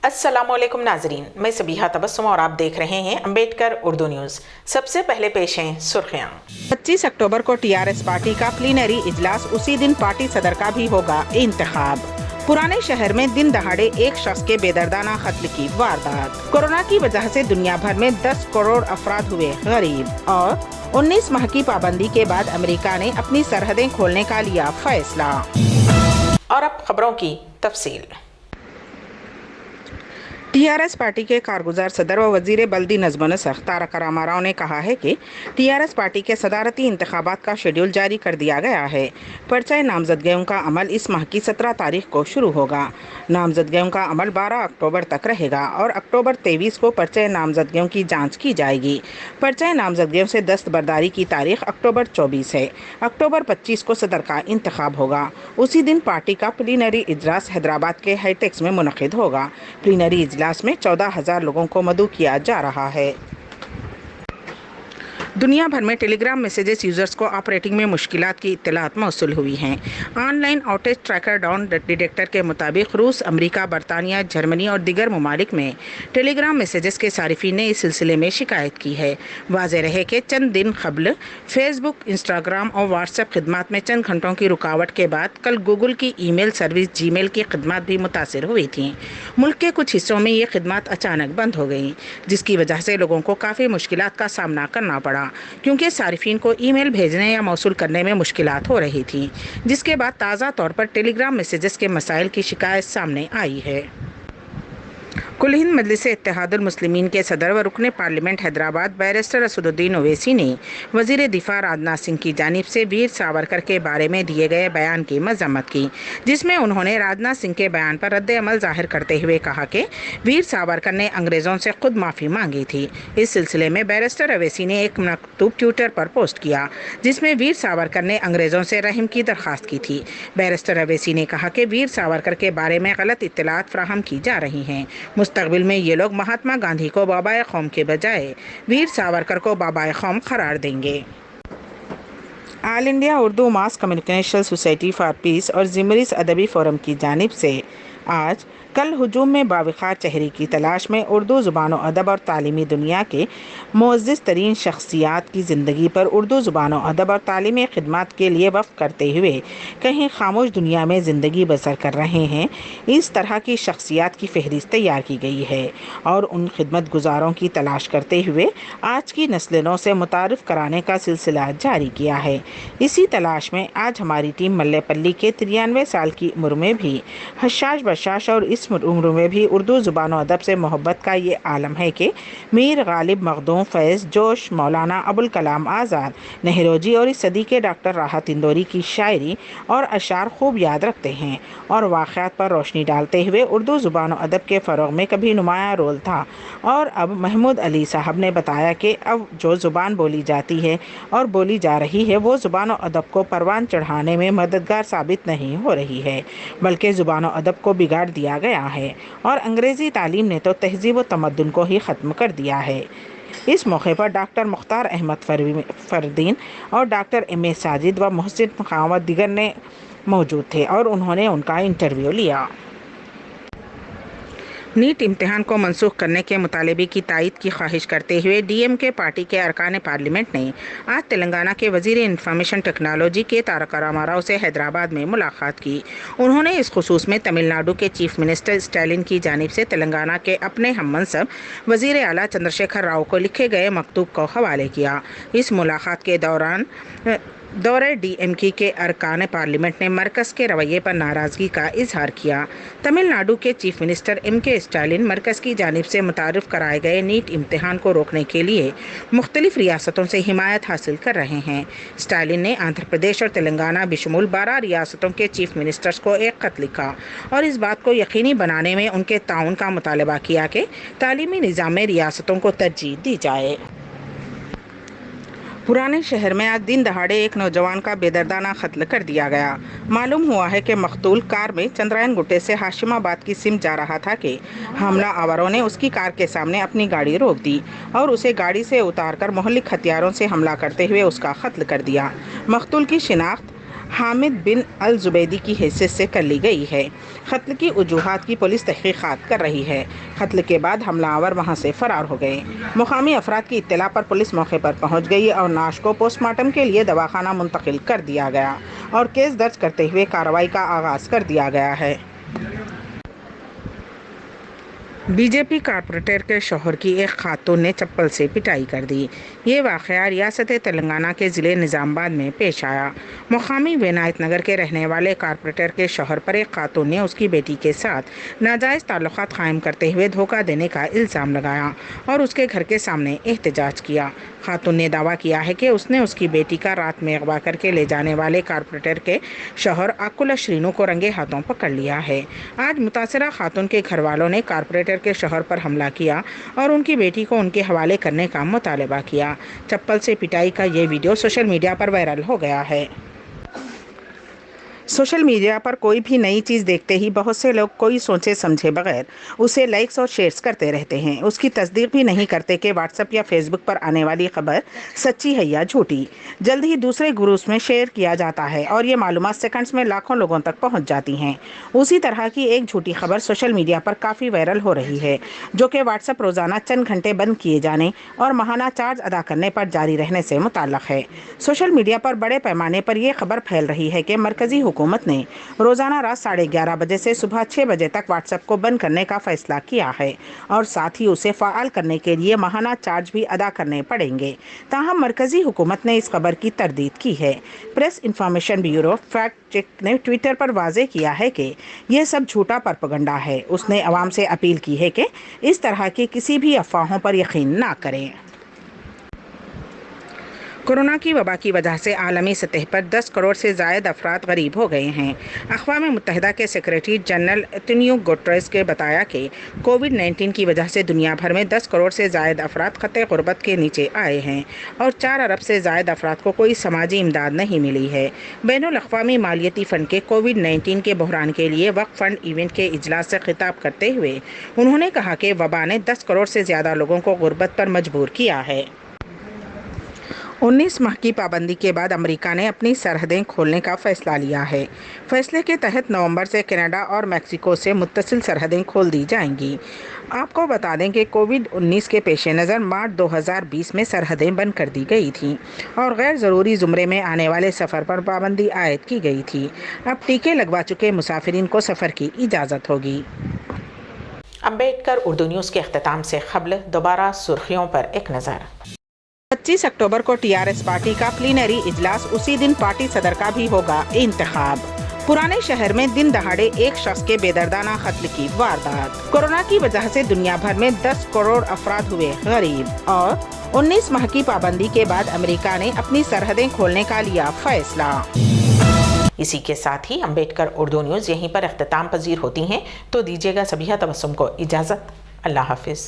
अस्सलाम वालेकुम नाजरीन, मैं सबीहा तबस्सुम और आप देख रहे हैं अम्बेडकर उर्दू न्यूज़। सबसे पहले पेश हैं सुर्खियाँ। 25 अक्टूबर को टीआरएस पार्टी का प्लीनरी इजलास, उसी दिन पार्टी सदर का भी होगा इंतखाब। पुराने शहर में दिन दहाड़े एक शख्स के बेदर्दाना कत्ल की वारदात। कोरोना की वजह से दुनिया भर में 10 करोड़ अफराद हुए गरीब। और 19 माह की पाबंदी के बाद अमेरिका ने अपनी सरहदें खोलने का लिया फैसला। और अब खबरों की तफसील। टीआरएस पार्टी के कारगुजार सदर व वजीर बल्दी नज़्म व नस्ख तारक रामाराव ने कहा है कि टीआरएस पार्टी के सदारती इंतखाबात का शेड्यूल जारी कर दिया गया है। पर्चा नामजदगियों का अमल इस माह की 17 तारीख को शुरू होगा। नामजदगियों का अमल 12 अक्टूबर तक रहेगा और अक्टूबर 23 को पर्चा नामजदगियों की जाँच की जाएगी। पर्चा नामजदगियों से दस्तबरदारी की तारीख अक्टूबर 24 है। अक्टूबर 25 को सदर का इंतखाब होगा। उसी दिन पार्टी का प्लीनरी इजलास हैदराबाद के हाईटेक्स में मुनक़िद होगा। प्लीनरी इजलास में 14,000 लोगों को मदऊ किया जा रहा है। दुनिया भर में टेलीग्राम मैसेजेस यूजर्स को ऑपरेटिंग में मुश्किलात की इत्तलात मौसूल हुई हैं। Online outage tracker down detector के मुताबिक रूस, अमेरिका, बरतानिया, जर्मनी और दीगर ममालिक में टेलीग्राम मैसेजेस के सारिफिन ने इस सिलसिले में शिकायत की है। वाज़ेह रहे कि चंद दिन कबल फेसबुक, इंस्टाग्राम और व्हाट्सएप खिदमात में चंद घंटों की रुकावट के बाद कल गूगल की ईमेल सर्विस जीमेल की खिदमात भी मुतासर हुई थी। मुल्क के कुछ हिस्सों में ये खिदमात अचानक बंद हो गई, जिसकी वजह से लोगों को काफ़ी मुश्किलात का सामना करना पड़ा, क्योंकि सारिफिन को ईमेल भेजने या मौसूल करने में मुश्किलात हो रही थी, जिसके बाद ताज़ा तौर पर टेलीग्राम मैसेजेस के मसाइल की शिकायत सामने आई है। कुल हिंद मजलिस इत्तेहादुल मुस्लिमीन के सदर व रुकन पार्लियामेंट हैदराबाद बैरिस्टर असदुद्दीन ओवैसी ने वज़ीर दिफा राजनाथ सिंह की जानिब से वीर सावरकर के बारे में दिए गए बयान की मजम्मत की, जिसमें उन्होंने राजनाथ सिंह के बयान पर रद्द अमल जाहिर करते हुए कहा कि वीर सावरकर ने अंग्रेज़ों से खुद माफ़ी मांगी थी। इस सिलसिले में बैरिस्टर ओवैसी ने एक मकतूब ट्विटर पर पोस्ट किया, जिसमें वीर सावरकर ने अंग्रेज़ों से रहम की दरख्वास्त की थी। बैरिस्टर ओवैसी ने कहा कि वीर सावरकर के बारे में गलत इत्तलात फ्राहम की जा रही हैं। मुस्तकबिल में ये लोग महात्मा गांधी को बाबाए कौम के बजाय वीर सावरकर को बाबाए कौम करार देंगे। All India Urdu mass communication society for piece और जिमरिस अदबी फोरम की जानिब से आज कल हुजूम में बावखार चेहरे की तलाश में उर्दू ज़ुबान और अदब और तालीमी दुनिया के मुअज़्ज़ज़ तरीन शख्सियात की ज़िंदगी पर उर्दू ज़ुबान और अदब और तालीमी खिदमात के लिए वफ़ करते हुए कहीं खामोश दुनिया में ज़िंदगी बसर कर रहे हैं, इस तरह की शख्सियात की फ़हरिस्त तैयार की गई है और उन खिदमत गुजारों की तलाश करते हुए आज की नस्लों से मुतारिफ़ कराने का सिलसिला जारी किया है। इसी तलाश में आज हमारी टीम मल्लेपल्ली के 93 साल की उम्र में भी हशाश बशाश और इस उम्र में भी उर्दू ज़ुबान और अदब से मोहब्बत का ये आलम है कि मीर गालिब मखदूम फैज़ जोश, मौलाना अबुल कलाम आज़ाद, नेहरूजी और इस सदी के डॉक्टर राहत इंदौरी की शायरी और अशार खूब याद रखते हैं और वाक़यात पर रोशनी डालते हुए उर्दू ज़ुबान और अदब के फ़रोग़ में कभी नुमाया रोल था। और अब महमूद अली साहब ने बताया कि अब जो ज़ुबान बोली जाती है और बोली जा रही है वो ज़ुबान और अदब को परवान चढ़ाने में मददगार साबित नहीं हो रही है, बल्कि ज़ुबान और अदब को बिगाड़ दिया गया है और अंग्रेज़ी तालीम ने तो तहज़ीब व तमद्दुन को ही ख़त्म कर दिया है। इस मौके पर डॉक्टर मुख्तार अहमद फरदीन और डॉक्टर एम.ए. साजिद व मोहसिन खां व दिगर ने मौजूद थे और उन्होंने उनका इंटरव्यू लिया। नीट इम्तिहान को मनसूख करने के मुतालबे की तायद की ख्वाहिश करते हुए डीएमके पार्टी के अरकान पार्लियामेंट ने आज तेलंगाना के वजीर इंफॉर्मेशन टेक्नोलॉजी के तारक रामाराव से हैदराबाद में मुलाकात की। उन्होंने इस खुसूस में तमिलनाडु के चीफ मिनिस्टर स्टालिन की जानिब से तेलंगाना के अपने हम मनसब वजीर आला चंद्रशेखर राव को लिखे गए मकतूब को हवाले किया। इस मुलाकात के दौरे डीएमके के अरकान पार्लियामेंट ने मरकज़ के रवैये पर नाराज़गी का इजहार किया। तमिलनाडु के चीफ मिनिस्टर एम.के. स्टालिन मरकज़ की जानिब से मुतारिफ़ कराए गए नीट इम्तिहान को रोकने के लिए मुख्तलिफ रियासतों से हिमायत हासिल कर रहे हैं। स्टालिन ने आंध्र प्रदेश और तेलंगाना बशमूल 12 रियासतों के चीफ मिनिस्टर्स को एक ख़त लिखा और इस बात को यकीनी बनाने में उनके ताउन का मुतालबा किया कि तालीमी निज़ाम में रियासतों को तरजीह दी जाए। पुराने शहर में आज दिन दहाड़े एक नौजवान का बेदर्दाना कत्ल कर दिया गया। मालूम हुआ है कि मकतूल कार में चंद्रायन गुट्टे से हाशिमाबाद की सिम जा रहा था कि हमला आवारों ने उसकी कार के सामने अपनी गाड़ी रोक दी और उसे गाड़ी से उतारकर मोहल्लिक हथियारों से हमला करते हुए उसका कत्ल कर दिया। मकतूल की शिनाख्त हामिद बिन अल जुबैदी की हैसियत से कर ली गई है। कत्ल की वजूहात की पुलिस तहकीकात कर रही है। कत्ल के बाद हमलावर वहां से फरार हो गए। मुकामी अफराद की इत्तला पर पुलिस मौके पर पहुंच गई और नाश को पोस्टमार्टम के लिए दवाखाना मुंतकिल कर दिया गया और केस दर्ज करते हुए कार्रवाई का आगाज कर दिया गया है। बीजेपी कारपोरेटर के शौहर की एक खातून ने चप्पल से पिटाई कर दी। ये वाक़या रियासत तेलंगाना के ज़िले निज़ामाबाद में पेश आया। मुकामी विनायत नगर के रहने वाले कारपोरेटर के शौहर पर एक खातून ने उसकी बेटी के साथ नाजायज़ ताल्लुकात कायम करते हुए धोखा देने का इल्ज़ाम लगाया और उसके घर के सामने एहतजाज किया। खातून ने दावा किया है कि उसने उसकी बेटी का रात में अगवा करके ले जाने वाले कारपोरेटर के शौहर आकुला श्रीनू को रंगे हाथों पकड़ लिया है। आज मुतासरा खातून के घर वालों ने कारपोरेटर के शौहर पर हमला किया और उनकी बेटी को उनके हवाले करने का मुतालबा किया। चप्पल से पिटाई का ये वीडियो सोशल मीडिया पर वायरल हो गया है। सोशल मीडिया पर कोई भी नई चीज़ देखते ही बहुत से लोग कोई सोचे समझे बगैर उसे लाइक्स और शेयर्स करते रहते हैं। उसकी तस्दीक भी नहीं करते कि व्हाट्सएप या फेसबुक पर आने वाली खबर सच्ची है या झूठी। जल्द ही दूसरे ग्रुप्स में शेयर किया जाता है और ये मालूमात सेकंड्स में लाखों लोगों तक पहुंच जाती हैं। उसी तरह की एक झूठी खबर सोशल मीडिया पर काफ़ी वायरल हो रही है, जो कि व्हाट्सएप रोज़ाना चंद घंटे बंद किए जाने और माहाना चार्ज अदा करने पर जारी रहने से मुताल्लिक़ है। सोशल मीडिया पर बड़े पैमाने पर यह खबर फैल रही है कि मरकज़ी हुकूमत ने रोजाना रात 11:30 बजे से सुबह 6 बजे तक व्हाट्सएप को बंद करने का फैसला किया है और साथ ही उसे फ़ाल करने के लिए माहाना चार्ज भी अदा करने पड़ेंगे। ताहम मरकज़ी हुकूमत ने इस खबर की तरदीद की है। Press information bureau fact check ने ट्विटर पर वाज़े किया है कि यह सब झूठा प्रोपेगेंडा है। उसने अवाम से अपील की है कि इस तरह की किसी भी अफवाहों पर यकीन ना करें। कोरोना की वबा की वजह से आलमी सतह पर 10 करोड़ से ज़ायद अफराद गरीब हो गए हैं। अक़वाम मुत्तहिदा के सेक्रेटरी जनरल एंटोनियो गुटेरेस के बताया कि कोविड-19 की वजह से दुनिया भर में 10 करोड़ से ज़ायद अफराद ख़तरे ग़ुरबत के नीचे आए हैं और 4 अरब से ज़ायद अफराद को कोई समाजी इमदाद नहीं मिली है। बैनुल अक़वामी मालियती फ़ंड के कोविड-19 के बहरान के लिए वक्फ फ़ंड इवेंट के इजलास से खिताब करते हुए उन्होंने कहा कि वबा ने 10 करोड़ से ज़्यादा लोगों को ग़ुरबत पर मजबूर किया है। 19 माह की पाबंदी के बाद अमेरिका ने अपनी सरहदें खोलने का फैसला लिया है। फैसले के तहत नवंबर से कनाडा और मैक्सिको से मुत्तसिल सरहदें खोल दी जाएंगी। आपको बता दें कि कोविड-19 के पेश नज़र मार्च 2020 में सरहदें बंद कर दी गई थीं और गैर ज़रूरी ज़ुमरे में आने वाले सफ़र पर पाबंदी आयद की गई थी। अब टीके लगवा चुके मुसाफिरीन को सफ़र की इजाज़त होगी। अम्बेडकर उर्दू न्यूज़ के अख्तिताम से क़ब्ल दोबारा सुर्खियों पर एक नज़र। 25 अक्टूबर को टीआरएस पार्टी का प्लीनरी इजलास, उसी दिन पार्टी सदर का भी होगा इंतखाब। पुराने शहर में दिन दहाड़े एक शख्स के बेदर्दाना कत्ल की वारदात। कोरोना की वजह से दुनिया भर में 10 करोड़ अफराद हुए गरीब और 19 माह की पाबंदी के बाद अमेरिका ने अपनी सरहदें खोलने का लिया फैसला। इसी के साथ ही अम्बेडकर उर्दू न्यूज़ यहीं पर अख्तिताम पजीर होती हैं, तो दीजिएगा सबिहा तबस्सुम को इजाज़त। अल्लाह हाफिज़।